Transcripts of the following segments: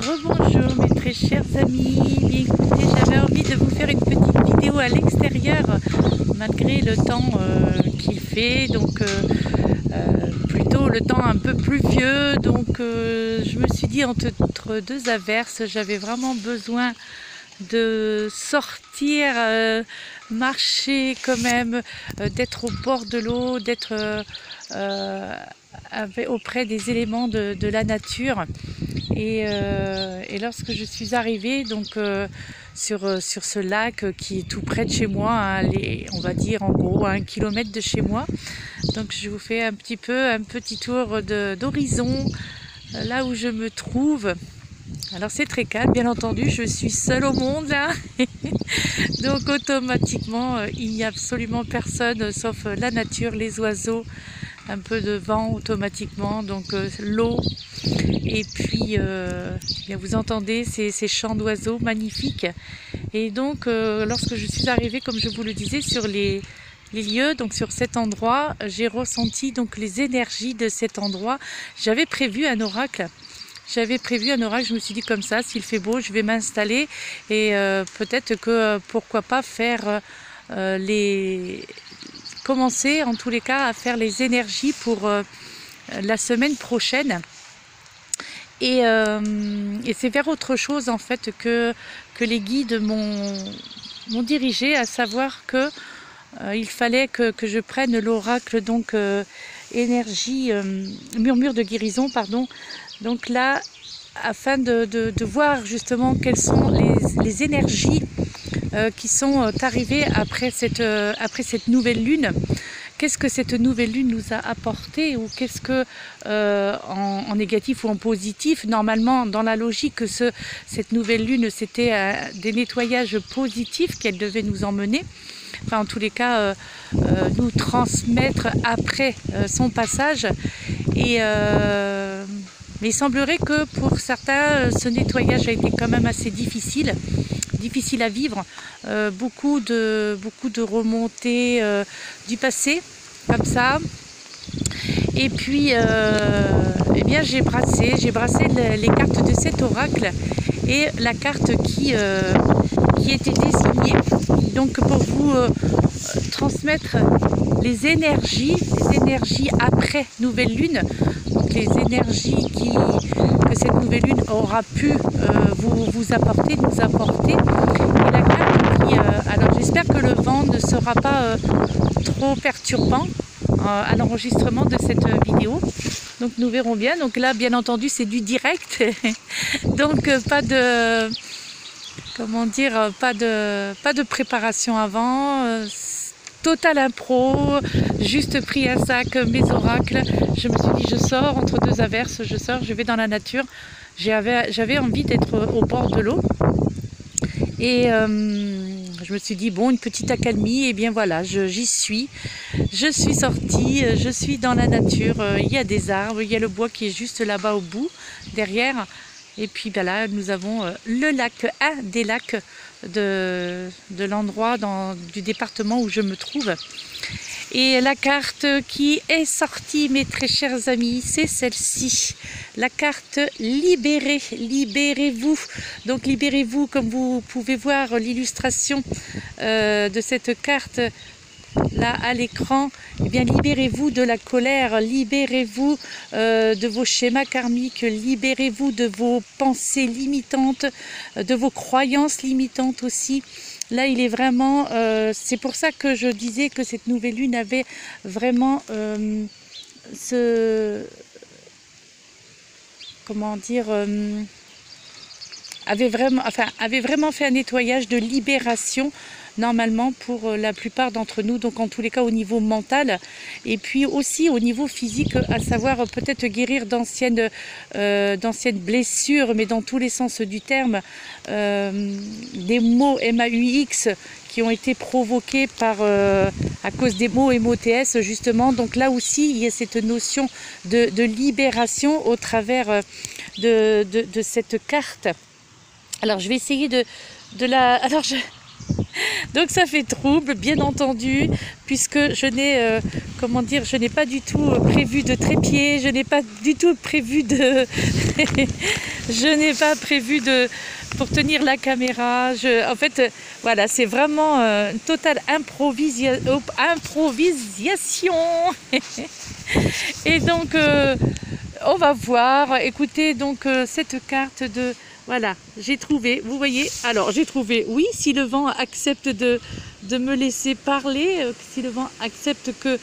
Rebonjour mes très chers amis, bien écoutez, j'avais envie de vous faire une petite vidéo à l'extérieur malgré le temps qu'il fait, donc plutôt le temps un peu pluvieux, donc je me suis dit entre deux averses, j'avais vraiment besoin de sortir, marcher quand même, d'être au bord de l'eau, d'être auprès des éléments de la nature. Et lorsque je suis arrivée donc sur ce lac qui est tout près de chez moi, hein, on va dire en gros à 1 kilomètre de chez moi, donc je vous fais un petit tour d'horizon là où je me trouve. Alors c'est très calme, bien entendu, je suis seule au monde là. Donc automatiquement il n'y a absolument personne sauf la nature, les oiseaux, un peu de vent automatiquement, donc l'eau. Et puis bien vous entendez ces chants d'oiseaux magnifiques. Et donc lorsque je suis arrivée, comme je vous le disais, sur les lieux, donc sur cet endroit, j'ai ressenti donc les énergies de cet endroit. J'avais prévu un oracle. Je me suis dit comme ça, s'il fait beau, je vais m'installer et peut-être que pourquoi pas faire commencer en tous les cas à faire les énergies pour la semaine prochaine. Et c'est vers autre chose en fait que les guides m'ont dirigé, à savoir que il fallait que je prenne l'oracle, donc énergie, murmure de guérison, pardon. Donc là, afin de voir justement quelles sont les énergies qui sont arrivées après cette nouvelle lune. Qu'est-ce que cette nouvelle lune nous a apporté, ou qu'est-ce que, en négatif ou en positif, normalement dans la logique, cette nouvelle lune c'était des nettoyages positifs qu'elle devait nous emmener. Enfin, en tous les cas, nous transmettre après son passage. Mais il semblerait que pour certains, ce nettoyage a été quand même assez difficile à vivre. Beaucoup de remontées du passé, comme ça. Et puis, eh bien, j'ai brassé les cartes de cet oracle, et la carte qui était désignée, donc pour vous transmettre les énergies après nouvelle lune, donc les énergies que cette nouvelle lune aura pu nous apporter. Et la carte qui, alors j'espère que le vent ne sera pas trop perturbant à l'enregistrement de cette vidéo, donc nous verrons bien. Donc là, bien entendu, c'est du direct, donc pas de, comment dire, pas de préparation avant, total impro, juste pris un sac, mes oracles. Je me suis dit, je sors entre deux averses, je vais dans la nature. J'avais envie d'être au bord de l'eau, et je me suis dit, bon, une petite accalmie, et bien voilà, j'y suis. Je suis sortie, je suis dans la nature, il y a des arbres, il y a le bois qui est juste là-bas au bout, derrière. Et puis ben là, nous avons le lac, un des lacs de l'endroit du département où je me trouve. Et la carte qui est sortie, mes très chers amis, c'est celle-ci. La carte libérée, libérez-vous. Donc libérez-vous, comme vous pouvez voir l'illustration de cette carte là à l'écran. Eh bien, libérez-vous de la colère, libérez-vous de vos schémas karmiques, libérez-vous de vos pensées limitantes, de vos croyances limitantes aussi. Là, il est vraiment, c'est pour ça que je disais que cette nouvelle lune avait vraiment comment dire, avait vraiment fait un nettoyage de libération, normalement pour la plupart d'entre nous, donc en tous les cas au niveau mental, et puis aussi au niveau physique, à savoir peut-être guérir d'anciennes blessures, mais dans tous les sens du terme, des maux MAUX qui ont été provoqués à cause des mots MOTS justement. Donc là aussi il y a cette notion de libération au travers de cette carte. Alors je vais essayer de la... Alors Donc ça fait trouble, bien entendu, puisque je n'ai, comment dire, je n'ai pas du tout prévu de trépied, je n'ai pas du tout prévu de, je n'ai pas prévu de, pour tenir la caméra. En fait, voilà, c'est vraiment une totale improvisation. Et donc, on va voir. Écoutez, donc cette carte de... Voilà, j'ai trouvé, vous voyez, alors j'ai trouvé, oui, si le vent accepte de me laisser parler, si le vent accepte que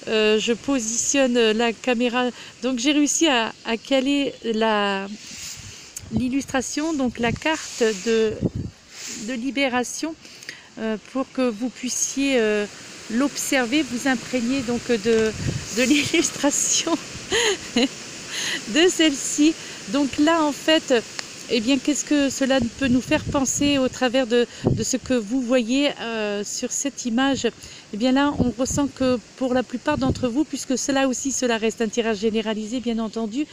je positionne la caméra, donc j'ai réussi à caler l'illustration, donc la carte de libération, pour que vous puissiez l'observer, vous imprégner donc de l'illustration de celle-ci. Donc là, en fait... Eh bien, qu'est-ce que cela peut nous faire penser au travers de ce que vous voyez sur cette image? Eh bien là, on ressent que pour la plupart d'entre vous, puisque cela reste un tirage généralisé, bien entendu,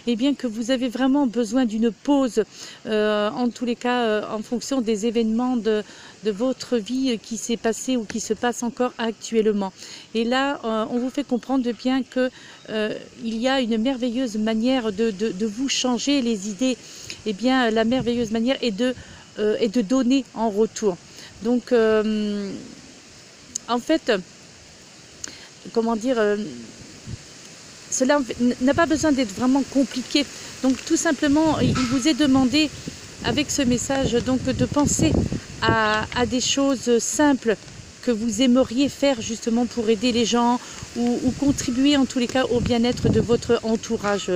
eh bien que vous avez vraiment besoin d'une pause, en tous les cas, en fonction des événements de votre vie qui s'est passé ou qui se passe encore actuellement. Et là, on vous fait comprendre bien que il y a une merveilleuse manière de vous changer les idées. Eh bien, la merveilleuse manière est de donner en retour. Donc, en fait, comment dire, cela n'a pas besoin d'être vraiment compliqué. Donc, tout simplement, il vous est demandé, avec ce message, donc, de penser à des choses simples que vous aimeriez faire justement pour aider les gens ou contribuer en tous les cas au bien-être de votre entourage,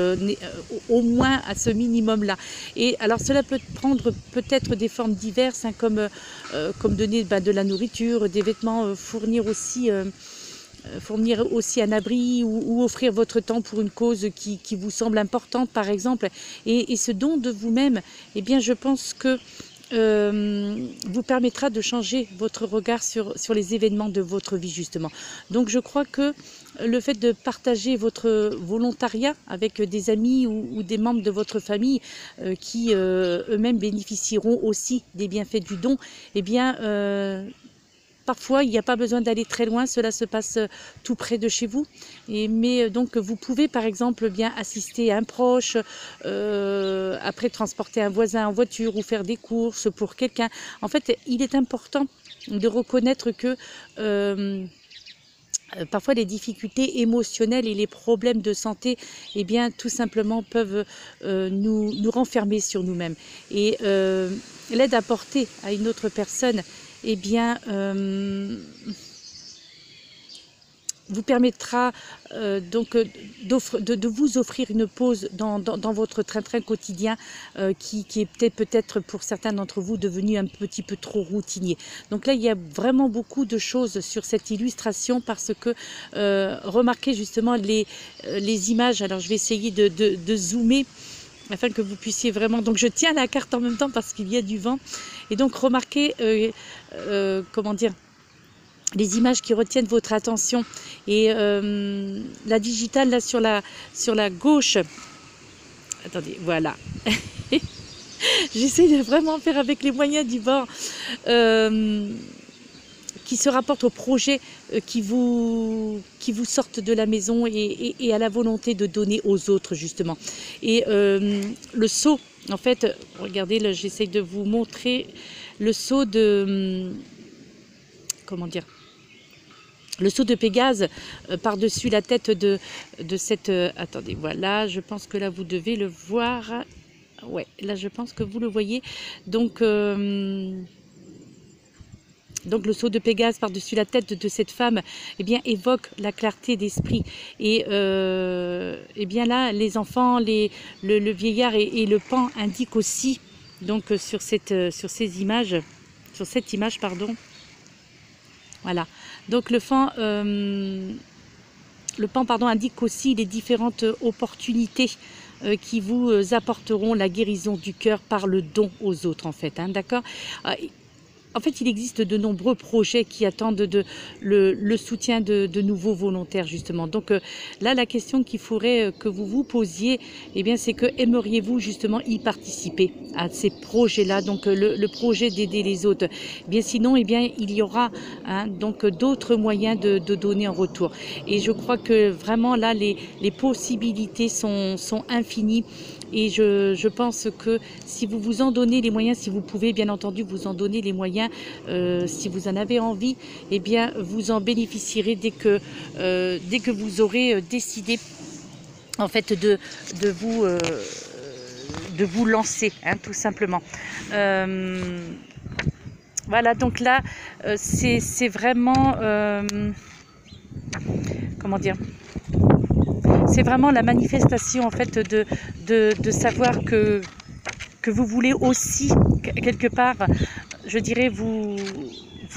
au moins à ce minimum-là. Et alors cela peut prendre peut-être des formes diverses, hein, comme donner de la nourriture, des vêtements, fournir aussi un abri ou offrir votre temps pour une cause qui vous semble importante par exemple. Et ce don de vous-même, eh bien je pense que vous permettra de changer votre regard sur les événements de votre vie justement. Donc je crois que le fait de partager votre volontariat avec des amis ou des membres de votre famille qui eux-mêmes bénéficieront aussi des bienfaits du don, eh bien parfois, il n'y a pas besoin d'aller très loin, cela se passe tout près de chez vous. Mais donc, vous pouvez par exemple bien assister à un proche, après transporter un voisin en voiture ou faire des courses pour quelqu'un. En fait, il est important de reconnaître que parfois les difficultés émotionnelles et les problèmes de santé, eh bien, tout simplement peuvent nous renfermer sur nous-mêmes. Et l'aide apportée à une autre personne, eh bien, vous permettra donc de vous offrir une pause dans votre train-train quotidien qui est peut-être pour certains d'entre vous devenu un petit peu trop routinier. Donc là, il y a vraiment beaucoup de choses sur cette illustration parce que remarquez justement les images. Alors, je vais essayer de zoomer afin que vous puissiez vraiment... Donc, je tiens la carte en même temps parce qu'il y a du vent. Et donc, remarquez, comment dire, les images qui retiennent votre attention. Et la digitale, là, sur la gauche... Attendez, voilà. J'essaie de vraiment faire avec les moyens du bord. Qui se rapportent au projet qui vous sortent de la maison et à la volonté de donner aux autres, justement. Et le sceau, en fait, regardez, là, j'essaie de vous montrer le sceau de... comment dire ? Le sceau de Pégase par-dessus la tête de cette... attendez, voilà, je pense que là, vous devez le voir. Ouais, là, je pense que vous le voyez. Donc le sceau de Pégase par-dessus la tête de cette femme, eh bien, évoque la clarté d'esprit. Et eh bien là, les enfants, le vieillard et le pan indiquent aussi, donc sur cette image, pardon. Voilà. Donc le pan, indique aussi les différentes opportunités qui vous apporteront la guérison du cœur par le don aux autres, en fait. Hein, d'accord ? En fait, il existe de nombreux projets qui attendent le soutien de nouveaux volontaires, justement. Donc là, la question qu'il faudrait que vous vous posiez, eh bien, c'est que aimeriez-vous justement y participer à ces projets-là, donc le projet d'aider les autres. Eh bien, sinon, eh bien, il y aura donc d'autres moyens de donner en retour. Et je crois que vraiment là, les possibilités sont infinies. Et je pense que si vous vous en donnez les moyens, si vous pouvez bien entendu vous en donner les moyens, si vous en avez envie, eh bien vous en bénéficierez dès que vous aurez décidé en fait de vous lancer, tout simplement. Voilà, donc là c'est vraiment comment dire, c'est vraiment la manifestation en fait de savoir que vous voulez aussi quelque part, je dirais, vous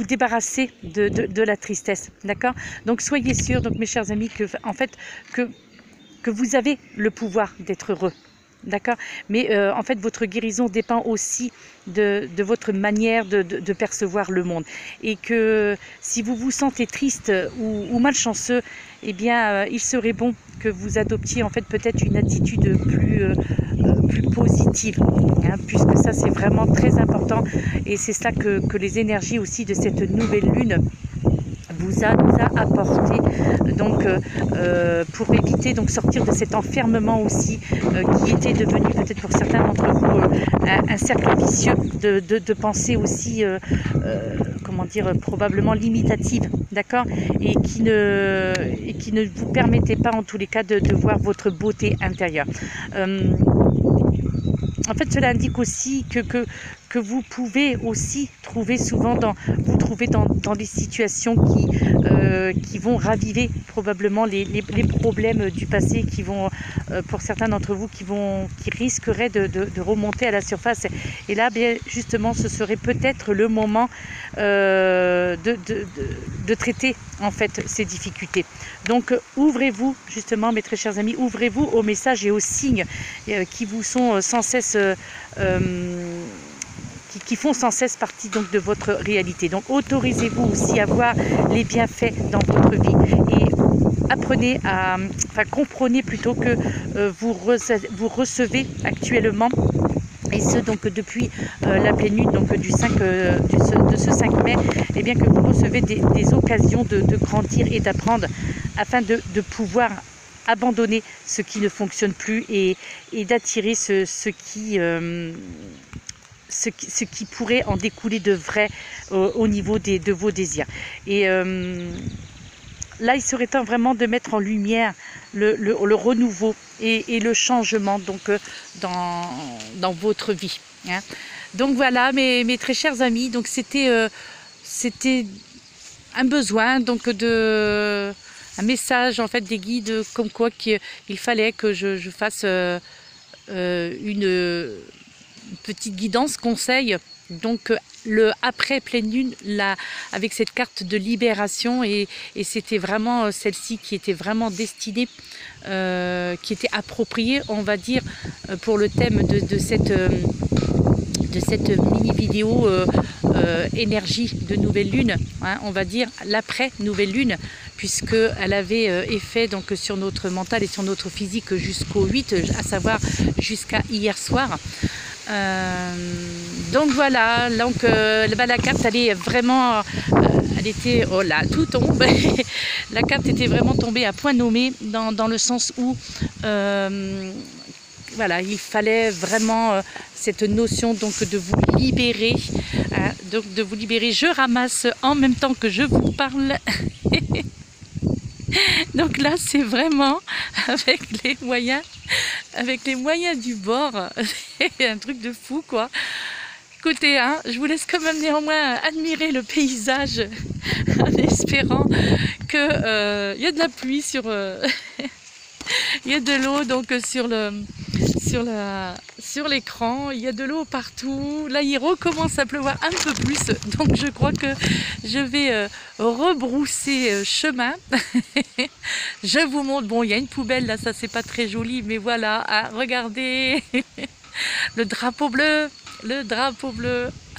débarrasser de la tristesse, d'accord? Donc soyez sûrs, donc mes chers amis, que en fait que vous avez le pouvoir d'être heureux. D'accord, mais en fait votre guérison dépend aussi de votre manière de percevoir le monde, et que si vous vous sentez triste ou malchanceux, eh bien il serait bon que vous adoptiez en fait peut-être une attitude plus positive, puisque ça c'est vraiment très important, et c'est cela que les énergies aussi de cette nouvelle lune nous a apporté, donc pour éviter, donc sortir de cet enfermement aussi qui était devenu peut-être pour certains d'entre vous un cercle vicieux de pensée aussi comment dire, probablement limitative, d'accord, et qui ne vous permettait pas en tous les cas de voir votre beauté intérieure. En fait, cela indique aussi que vous pouvez aussi trouver souvent dans des situations qui vont raviver probablement les problèmes du passé, qui vont, pour certains d'entre vous, qui risqueraient de remonter à la surface. Et là, bien justement, ce serait peut-être le moment de traiter en fait ces difficultés. Donc ouvrez-vous justement, mes très chers amis, ouvrez-vous aux messages et aux signes qui vous sont sans cesse qui font sans cesse partie donc de votre réalité. Donc autorisez-vous aussi à voir les bienfaits dans votre vie, et comprenez plutôt que vous recevez actuellement, et ce donc depuis la pleine lune donc de ce 5 mai, et bien que vous recevez des occasions de grandir et d'apprendre, afin de pouvoir abandonner ce qui ne fonctionne plus, et d'attirer ce qui pourrait en découler de vrai au niveau de vos désirs. Et là, il serait temps vraiment de mettre en lumière le renouveau et le changement donc dans votre vie. Donc voilà, mes très chers amis, donc c'était un besoin, donc un message en fait des guides, comme quoi qu'il fallait que je fasse une petite guidance, conseil, donc le après pleine lune, là, avec cette carte de libération, et c'était vraiment celle-ci qui était vraiment destinée, qui était appropriée, on va dire, pour le thème de cette mini vidéo énergie de nouvelle lune, on va dire l'après nouvelle lune, puisqu'elle avait effet donc sur notre mental et sur notre physique jusqu'au 8, à savoir jusqu'à hier soir. Donc voilà, donc la carte elle est vraiment, elle était, oh là, tout tombe. La carte était vraiment tombée à point nommé, dans le sens où voilà, il fallait vraiment cette notion donc de vous libérer, donc de vous libérer. Je ramasse en même temps que je vous parle. Donc là, c'est vraiment avec les moyens du bord. C'est un truc de fou, quoi. Écoutez, je vous laisse quand même néanmoins admirer le paysage, en espérant que y a de la pluie sur, il y a de l'eau donc sur l'écran, il y a de l'eau partout. Là, il recommence à pleuvoir un peu plus, donc je crois que je vais rebrousser chemin. Je vous montre, bon, il y a une poubelle là, ça c'est pas très joli, mais voilà, regardez le drapeau bleu,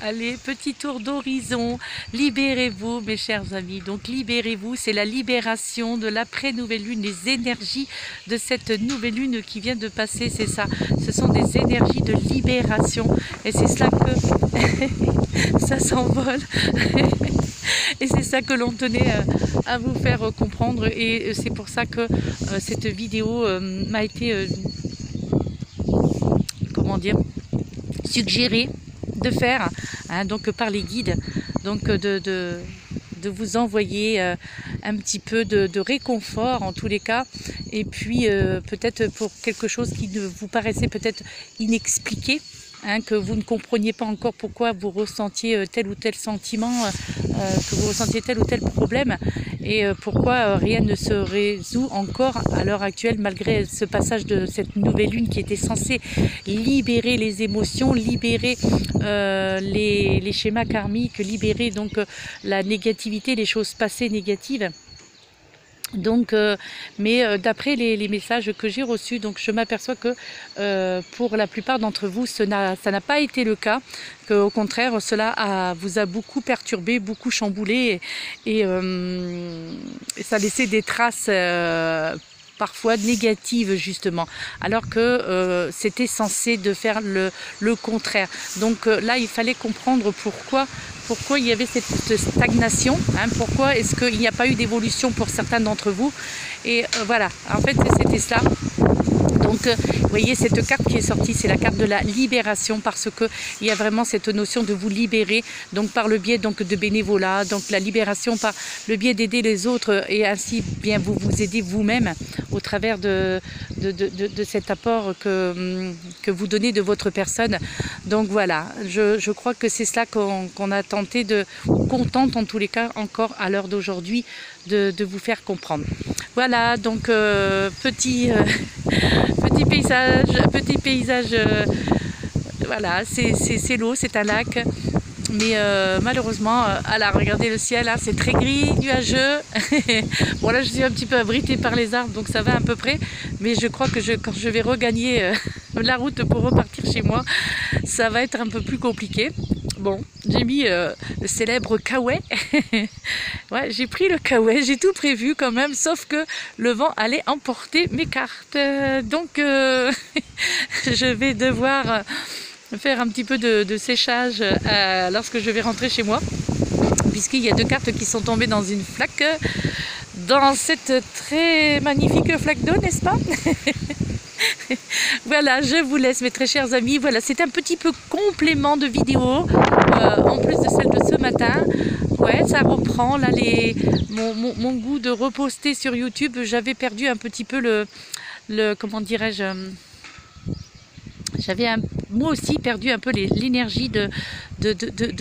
Allez, petit tour d'horizon, libérez-vous mes chers amis, donc libérez-vous, c'est la libération de l'après-nouvelle lune, les énergies de cette nouvelle lune qui vient de passer, c'est ça, ce sont des énergies de libération et c'est cela que ça s'envole et c'est ça que l'on tenait à vous faire comprendre et c'est pour ça que cette vidéo m'a été, comment dire, suggérée de faire, hein, donc par les guides, donc de vous envoyer un petit peu de réconfort en tous les cas, et puis peut-être pour quelque chose qui ne vous paraissait peut-être inexpliqué, hein, que vous ne compreniez pas encore pourquoi vous ressentiez tel ou tel sentiment, que vous ressentiez tel ou tel problème, et pourquoi rien ne se résout encore à l'heure actuelle malgré ce passage de cette nouvelle lune qui était censée libérer les émotions, libérer les schémas karmiques, libérer donc la négativité, les choses passées négatives. Donc, mais d'après les messages que j'ai reçus, donc je m'aperçois que pour la plupart d'entre vous, ça n'a pas été le cas, qu'au contraire, cela vous a beaucoup perturbé, beaucoup chamboulé, et ça a laissé des traces parfois négatives justement, alors que c'était censé de faire le contraire. Donc là, il fallait comprendre pourquoi il y avait cette stagnation, hein, pourquoi est-ce qu'il n'y a pas eu d'évolution pour certains d'entre vous. Et voilà, en fait c'était ça. Donc vous voyez cette carte qui est sortie, c'est la carte de la libération, parce que il y a vraiment cette notion de vous libérer, donc par le biais donc de bénévolat, donc la libération par le biais d'aider les autres et ainsi bien vous aider vous-même au travers de cet apport que vous donnez de votre personne. Donc voilà, je crois que c'est cela qu'on a tenté qu'on tente en tous les cas encore à l'heure d'aujourd'hui de vous faire comprendre. Voilà, donc petit paysage, voilà, c'est l'eau, c'est un lac, mais malheureusement, là, regardez le ciel, hein, c'est très gris, nuageux. Bon là, je suis un petit peu abritée par les arbres, donc ça va à peu près, mais je crois que quand je vais regagner la route pour repartir chez moi, ça va être un peu plus compliqué. Bon, j'ai mis le célèbre kawaii. Ouais, j'ai pris le kawaii, j'ai tout prévu quand même, sauf que le vent allait emporter mes cartes. Donc, je vais devoir faire un petit peu de séchage lorsque je vais rentrer chez moi, puisqu'il y a 2 cartes qui sont tombées dans une flaque, dans cette très magnifique flaque d'eau, n'est-ce pas? Voilà, je vous laisse mes très chers amis. Voilà, c'est un petit peu complément de vidéo en plus de celle de ce matin. Ouais, ça reprend là mon goût de reposter sur YouTube. J'avais perdu un petit peu le comment dirais-je, j'avais moi aussi perdu un peu l'énergie de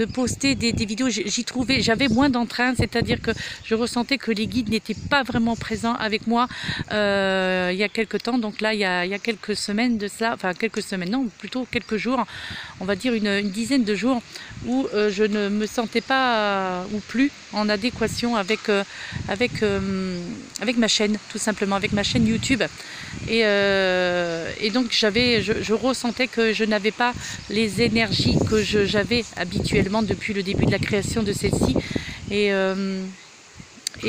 poster des vidéos. J'avais moins d'entrain, c'est-à-dire que je ressentais que les guides n'étaient pas vraiment présents avec moi il y a quelques temps. Donc là, il y a quelques semaines de cela, enfin quelques semaines, non, plutôt quelques jours, on va dire une dizaine de jours, où je ne me sentais pas ou plus en adéquation avec ma chaîne, tout simplement, avec ma chaîne YouTube. Et donc je ressentais que je n'avais pas les énergies que j'avais habituellement depuis le début de la création de celle-ci. Et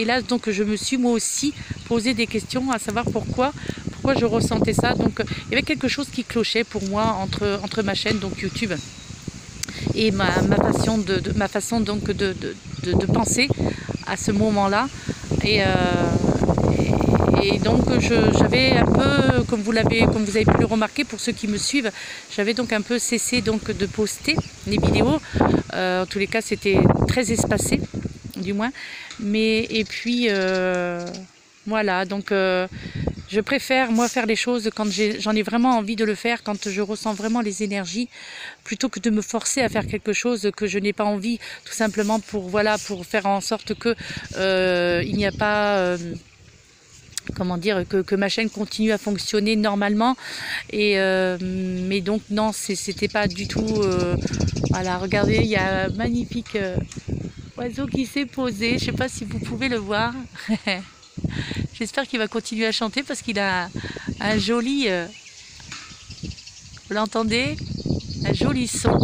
là, donc, je me suis moi aussi posé des questions, à savoir pourquoi je ressentais ça. Donc, il y avait quelque chose qui clochait pour moi entre ma chaîne, donc YouTube, et ma façon donc de penser à ce moment-là. Et donc j'avais un peu, comme vous avez pu le remarquer pour ceux qui me suivent, j'avais donc un peu cessé donc de poster les vidéos. En tous les cas, c'était très espacé, du moins. Et puis voilà, donc je préfère moi faire les choses quand j'en ai vraiment envie de le faire, quand je ressens vraiment les énergies, plutôt que de me forcer à faire quelque chose que je n'ai pas envie, tout simplement pour faire en sorte que il n'y a pas comment dire, que ma chaîne continue à fonctionner normalement. Mais donc non, c'était pas du tout voilà, regardez, il y a un magnifique oiseau qui s'est posé, je sais pas si vous pouvez le voir. J'espère qu'il va continuer à chanter parce qu'il a un joli vous l'entendez? Un joli son.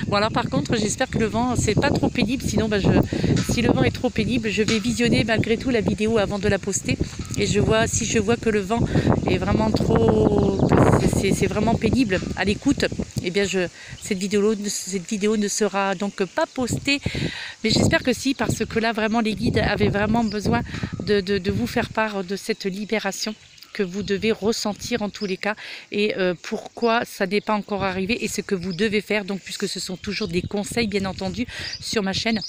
Bon alors par contre j'espère que le vent c'est pas trop pénible, sinon si le vent est trop pénible je vais visionner malgré tout la vidéo avant de la poster et si je vois que le vent est vraiment trop, c'est vraiment pénible à l'écoute, et bien cette vidéo ne sera donc pas postée, mais j'espère que si, parce que là vraiment les guides avaient vraiment besoin de vous faire part de cette libération que vous devez ressentir en tous les cas, et pourquoi ça n'est pas encore arrivé et ce que vous devez faire, donc puisque ce sont toujours des conseils bien entendu sur ma chaîne.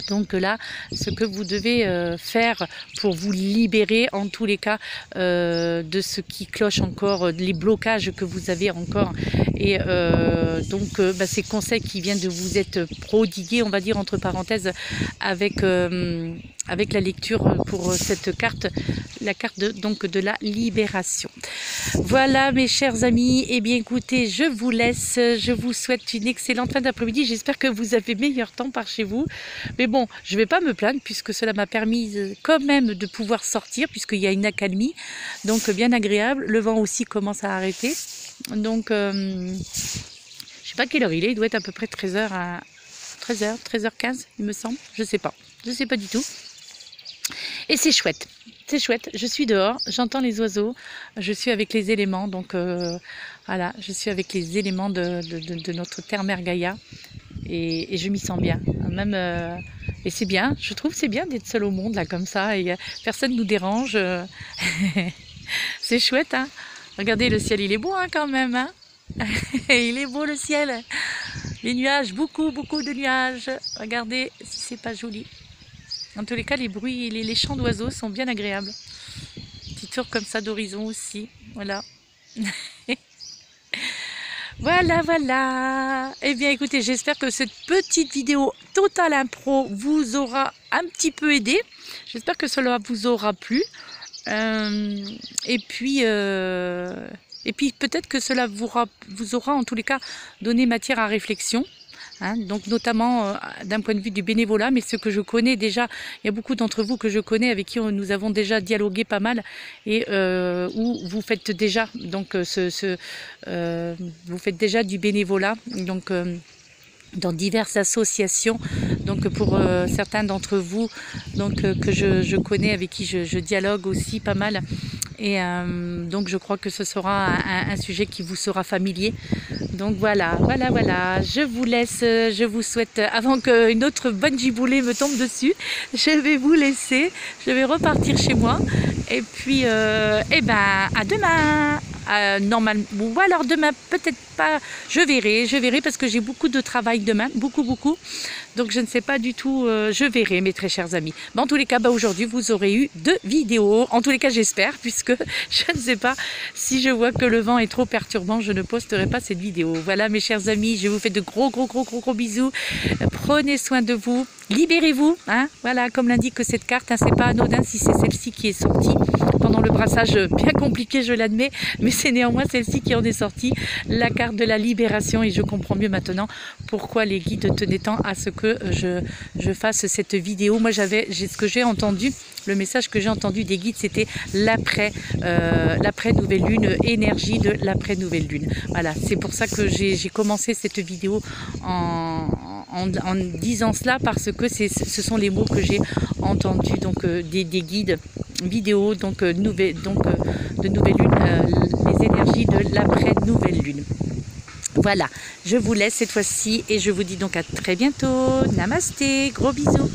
Donc là, ce que vous devez faire pour vous libérer en tous les cas de ce qui cloche encore, les blocages que vous avez encore. Et donc ces conseils qui viennent de vous être prodigués, on va dire entre parenthèses, avec la lecture pour cette carte, la carte de la libération. Voilà mes chers amis, et bien écoutez, je vous laisse, je vous souhaite une excellente fin d'après-midi, j'espère que vous avez meilleur temps par chez vous, mais bon, je ne vais pas me plaindre puisque cela m'a permis quand même de pouvoir sortir, puisqu'il y a une accalmie, donc bien agréable, le vent aussi commence à arrêter, donc je ne sais pas quelle heure il doit être à peu près 13h à 13h15 il me semble, je ne sais pas du tout. Et c'est chouette, je suis dehors, j'entends les oiseaux, je suis avec les éléments, donc voilà, je suis avec les éléments de notre terre-mère Gaïa, et je m'y sens bien, même, et c'est bien, je trouve c'est bien d'être seul au monde là comme ça, et personne ne nous dérange, c'est chouette, hein. Regardez le ciel, il est beau hein, quand même, hein. Il est beau le ciel, les nuages, beaucoup de nuages, regardez si c'est pas joli. En tous les cas, les bruits, les chants d'oiseaux sont bien agréables. Petit tour comme ça d'horizon aussi. Voilà. Voilà. Eh bien, écoutez, j'espère que cette petite vidéo totale impro vous aura un petit peu aidé. J'espère que cela vous aura plu. Et puis peut-être que cela vous aura en tous les cas donné matière à réflexion. Hein, donc notamment d'un point de vue du bénévolat, mais ce que je connais déjà, il y a beaucoup d'entre vous que je connais avec qui nous avons déjà dialogué pas mal, et où vous faites déjà donc vous faites déjà du bénévolat, donc dans diverses associations, donc pour certains d'entre vous donc que je connais, avec qui je dialogue aussi pas mal, et donc je crois que ce sera un sujet qui vous sera familier. Donc voilà, je vous laisse, je vous souhaite, avant qu'une autre bonne giboulée me tombe dessus, je vais vous laisser, je vais repartir chez moi, et puis à demain. Normalement, ou alors demain peut-être pas, je verrai parce que j'ai beaucoup de travail demain, beaucoup, donc je ne sais pas du tout, je verrai mes très chers amis. Mais en tous les cas, aujourd'hui vous aurez eu 2 vidéos, en tous les cas j'espère, puisque je ne sais pas, si je vois que le vent est trop perturbant, je ne posterai pas cette vidéo. Voilà mes chers amis, je vous fais de gros bisous, prenez soin de vous, libérez-vous, hein, voilà, comme l'indique cette carte, hein, c'est pas anodin si c'est celle-ci qui est sortie pendant le brassage bien compliqué, je l'admets, mais c'est néanmoins celle-ci qui en est sortie, la carte de la libération, et je comprends mieux maintenant pourquoi les guides tenaient tant à ce que je fasse cette vidéo. Moi ce que j'ai entendu, le message que j'ai entendu des guides, c'était l'après nouvelle lune, énergie de l'après nouvelle lune. Voilà, c'est pour ça que j'ai commencé cette vidéo en disant cela, parce que ce sont les mots que j'ai entendus donc des guides vidéo, donc de nouvelle lune, les énergies de l'après nouvelle lune. Voilà, je vous laisse cette fois-ci et je vous dis donc à très bientôt. Namasté, gros bisous.